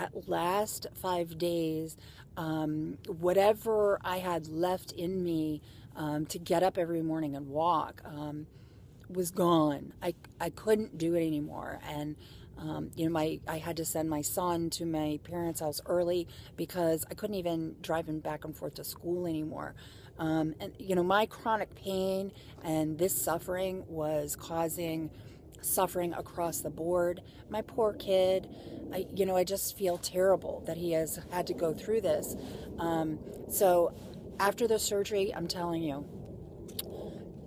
that last 5 days, whatever I had left in me to get up every morning and walk was gone. I couldn't do it anymore. And I had to send my son to my parents' house early because I couldn't even drive him back and forth to school anymore. And my chronic pain and this suffering was causing suffering across the board. My poor kid, I just feel terrible that he has had to go through this. So after the surgery, I'm telling you,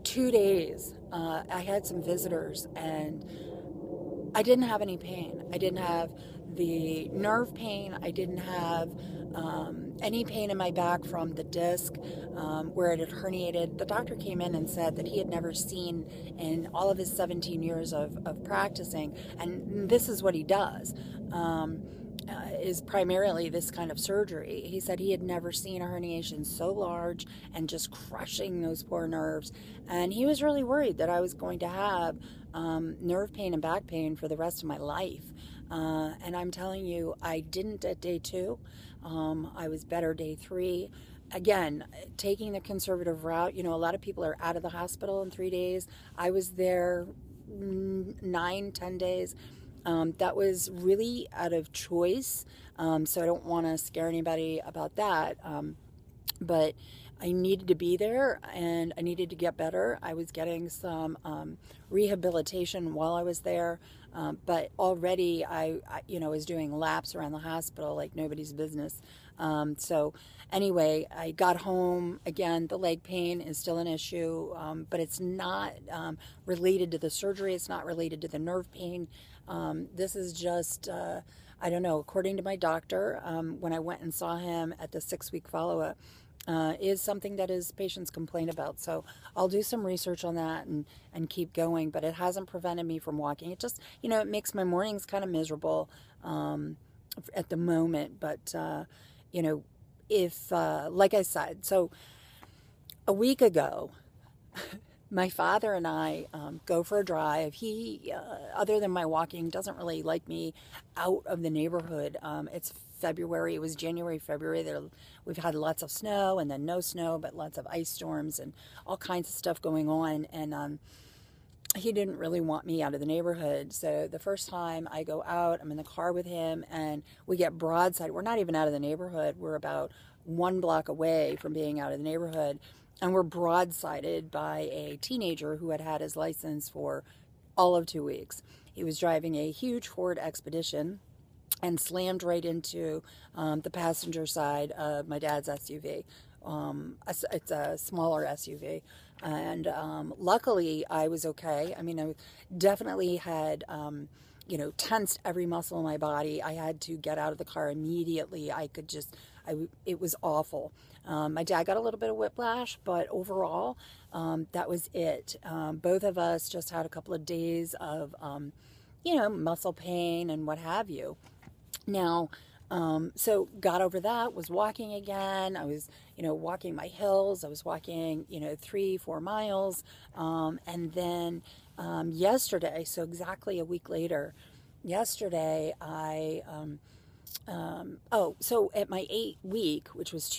2 days, I had some visitors and I didn't have any pain. I didn't have the nerve pain. I didn't have any pain in my back from the disc where it had herniated. The doctor came in and said that he had never seen in all of his 17 years of practicing, and this is what he does, is primarily this kind of surgery. He said he had never seen a herniation so large and just crushing those poor nerves. And he was really worried that I was going to have nerve pain and back pain for the rest of my life. And I'm telling you, I didn't at day 2. I was better day 3. Again, taking the conservative route. A lot of people are out of the hospital in 3 days. I was there 9-10 days. That was really out of choice, so I don't want to scare anybody about that, but I needed to be there and I needed to get better. I was getting some rehabilitation while I was there, but already I was doing laps around the hospital like nobody's business. So anyway, I got home. Again, the leg pain is still an issue, but it's not related to the surgery. It's not related to the nerve pain. This is just, I don't know, according to my doctor, when I went and saw him at the 6-week follow-up, is something that his patients complain about. So I'll do some research on that and keep going, but it hasn't prevented me from walking. It just, it makes my mornings kind of miserable at the moment. But, if, like I said, so a week ago, my father and I go for a drive. He, other than my walking, doesn't really like me out of the neighborhood. It's February. It was January, February. We've had lots of snow and then no snow, but lots of ice storms and all kinds of stuff going on. And he didn't really want me out of the neighborhood. So the first time I go out, I'm in the car with him and we get broadside. We're not even out of the neighborhood. We're about 1 block away from being out of the neighborhood. And we're broadsided by a teenager who had had his license for all of 2 weeks. He was driving a huge Ford Expedition and slammed right into the passenger side of my dad's SUV. It's a smaller SUV. And luckily, I was okay. I mean, I definitely had, tensed every muscle in my body. I had to get out of the car immediately. It was awful. My dad got a little bit of whiplash, but overall, that was it. Both of us just had a couple of days of, muscle pain and what have you. Now, so got over that, was walking again. I was, walking my hills. I was walking, 3-4 miles. And then yesterday, so exactly a week later, yesterday so at my 8th week, which was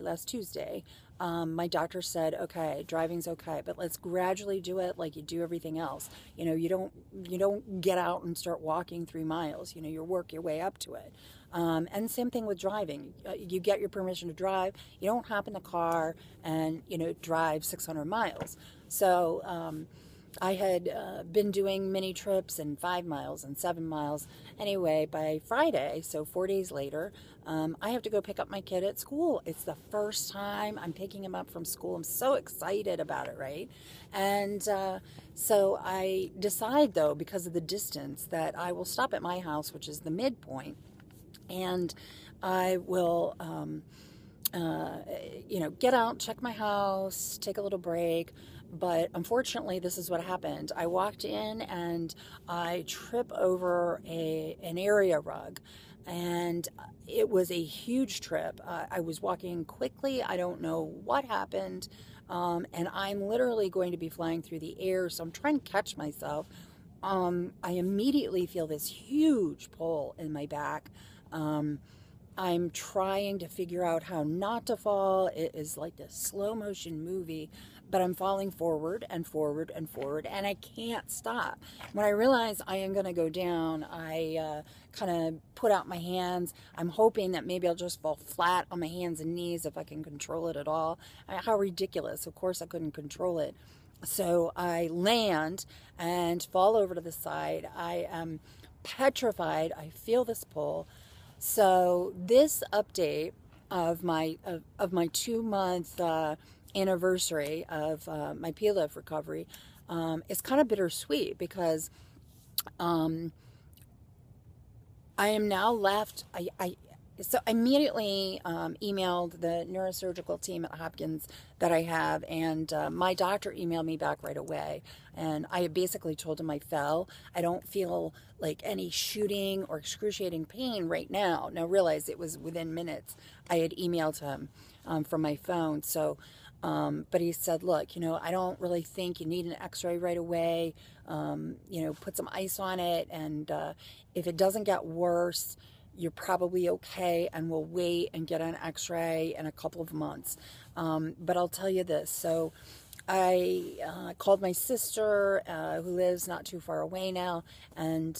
last Tuesday, my doctor said, okay, driving's okay, but let's gradually do it like you do everything else. You don't get out and start walking 3 miles. You work your way up to it. And same thing with driving. You get your permission to drive. You don't hop in the car and, drive 600 miles. So, I had been doing mini trips and 5 miles and 7 miles. Anyway, by Friday, so 4 days later, I have to go pick up my kid at school. It's the first time I'm picking him up from school. I'm so excited about it, right? And so I decide, though, because of the distance, that I will stop at my house, which is the midpoint, and I will, get out, check my house, take a little break. But unfortunately, this is what happened. I walked in and I trip over an area rug, and it was a huge trip. I was walking quickly. I don't know what happened, and I'm literally going to be flying through the air, so I'm trying to catch myself. I immediately feel this huge pull in my back. I'm trying to figure out how not to fall. It is like this slow motion movie, but I'm falling forward and forward and forward, and I can't stop. When I realize I am going to go down, I kind of put out my hands. I'm hoping that maybe I'll just fall flat on my hands and knees if I can control it at all. How ridiculous. Of course I couldn't control it. So I land and fall over to the side. I am petrified. I feel this pull. So this update of my 2-month anniversary of my PLIF recovery is kind of bittersweet, because I am now left. So I immediately emailed the neurosurgical team at Hopkins that I have, and my doctor emailed me back right away. And I basically told him I fell. I don't feel like any shooting or excruciating pain right now. Now realize it was within minutes. I had emailed him from my phone. So, but he said, look, I don't really think you need an x-ray right away. Put some ice on it. And if it doesn't get worse, you're probably okay, and we'll wait and get an x-ray in a couple of months. But I'll tell you this. So I called my sister, who lives not too far away now, and,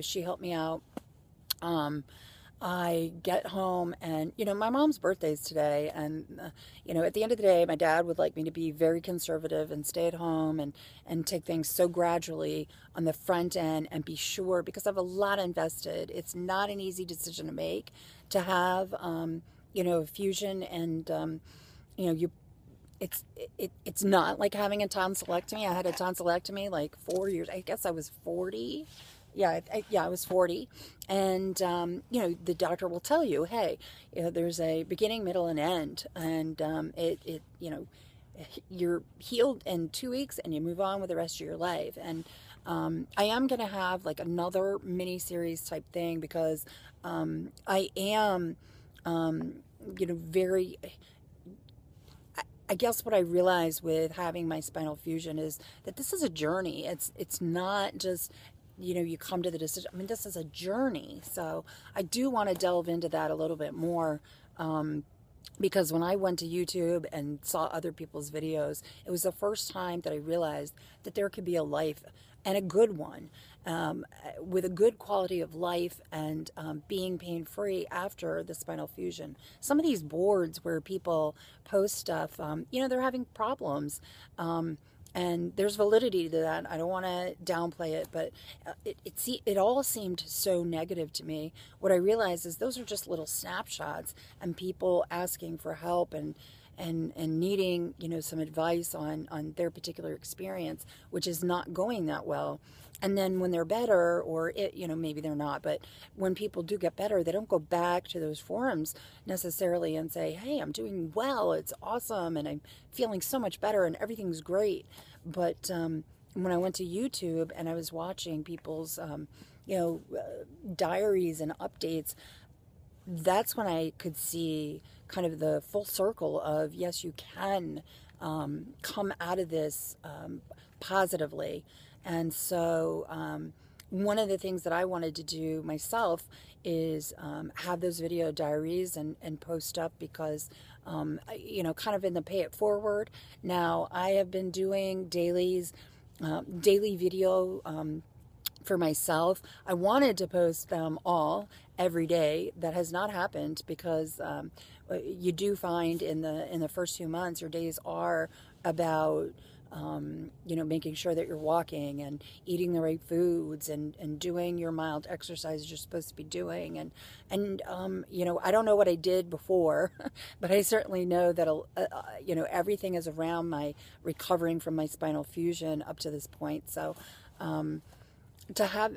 she helped me out. I get home, and, my mom's birthday is today, and, at the end of the day, my dad would like me to be very conservative and stay at home and take things so gradually on the front end and be sure, because I have a lot invested. It's not an easy decision to make, to have, a fusion, and, it's not like having a tonsillectomy. I had a tonsillectomy like 4 years. I guess I was 40. Yeah, I was 40. And, the doctor will tell you, hey, there's a beginning, middle, and end. And you're healed in 2 weeks, and you move on with the rest of your life. And I am going to have like another mini-series type thing, because I am, very... I guess what I realized with having my spinal fusion is that this is a journey. It's not just, you come to the decision. I mean, this is a journey. So I do want to delve into that a little bit more, because when I went to YouTube and saw other people's videos, it was the first time that I realized that there could be a life, and a good one, with a good quality of life, and being pain-free after the spinal fusion. Some of these boards where people post stuff, they're having problems, and there's validity to that. I don't want to downplay it, but it all seemed so negative to me. What I realized is those are just little snapshots, and people asking for help and needing, some advice on their particular experience, which is not going that well. And then when they're better, or maybe they're not, but when people do get better, they don't go back to those forums necessarily and say, hey, I'm doing well, it's awesome, and I'm feeling so much better, and everything's great. But when I went to YouTube and I was watching people's, diaries and updates, that's when I could see kind of the full circle of, yes, you can come out of this positively. And so one of the things that I wanted to do myself is have those video diaries and post up, because, kind of in the pay it forward. Now, I have been doing daily video for myself. I wanted to post them all every day. That has not happened, because you do find in the first few months, your days are about making sure that you're walking and eating the right foods and doing your mild exercises you're supposed to be doing. And I don't know what I did before, but I certainly know that, everything is around my recovering from my spinal fusion up to this point. So, to have,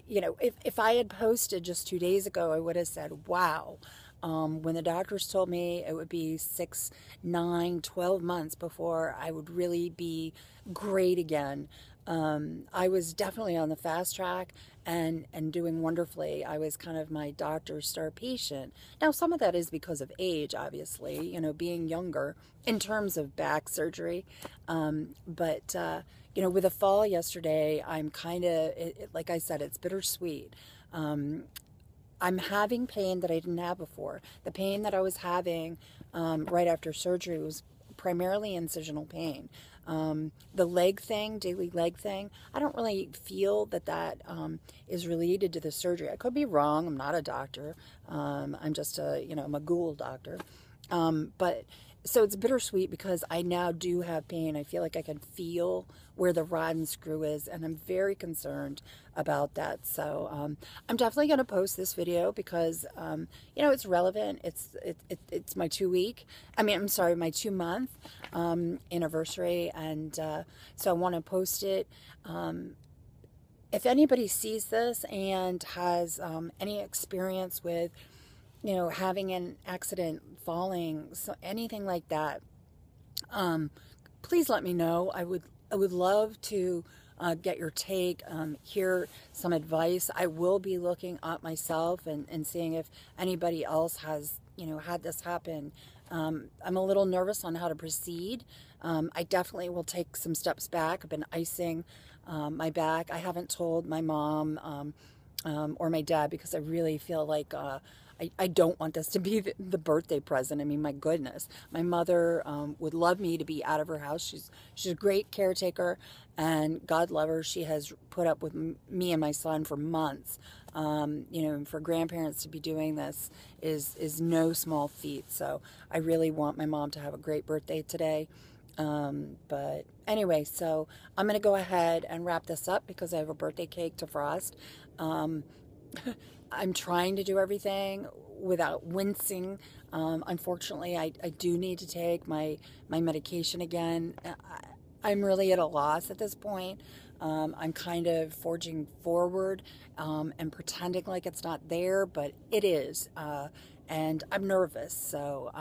if I had posted just 2 days ago, I would have said, wow. When the doctors told me it would be 6, 9, 12 months before I would really be great again, I was definitely on the fast track and doing wonderfully. I was kind of my doctor's star patient. Now, some of that is because of age, obviously, being younger in terms of back surgery. But with a fall yesterday, I'm kind of, like I said, it's bittersweet. I'm having pain that I didn't have before. The pain that I was having right after surgery was primarily incisional pain. The leg thing, daily leg thing, I don't really feel that is related to the surgery. I could be wrong. I'm not a doctor. I'm just I'm a Google doctor. But so it's bittersweet because I now do have pain. I feel like I can feel where the rod and screw is, and I'm very concerned about that. So I'm definitely going to post this video because it's relevant. It's my 2-week. My 2-month anniversary, and so I want to post it. If anybody sees this and has any experience with having an accident, falling, so anything like that, please let me know. I would love to get your take, hear some advice. I will be looking up myself and seeing if anybody else has had this happen. I'm a little nervous on how to proceed. I definitely will take some steps back. I've been icing my back. I haven't told my mom or my dad because I really feel like I don't want this to be the birthday present. I mean, my goodness. My mother would love me to be out of her house. She's a great caretaker, and God love her. She has put up with me and my son for months. For grandparents to be doing this is no small feat. So I really want my mom to have a great birthday today. But anyway, so I'm going to go ahead and wrap this up because I have a birthday cake to frost. I'm trying to do everything without wincing. Unfortunately, I do need to take my medication again. I'm really at a loss at this point. I'm kind of forging forward and pretending like it's not there, but it is. And I'm nervous. So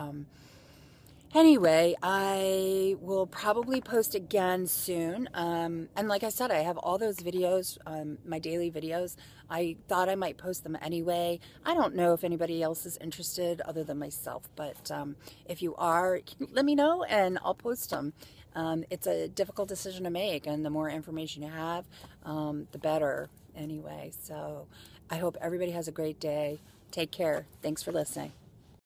anyway, I will probably post again soon. And like I said, I have all those videos, my daily videos. I thought I might post them anyway. I don't know if anybody else is interested other than myself, but if you are, let me know and I'll post them. It's a difficult decision to make, and the more information you have, the better anyway. So I hope everybody has a great day. Take care. Thanks for listening.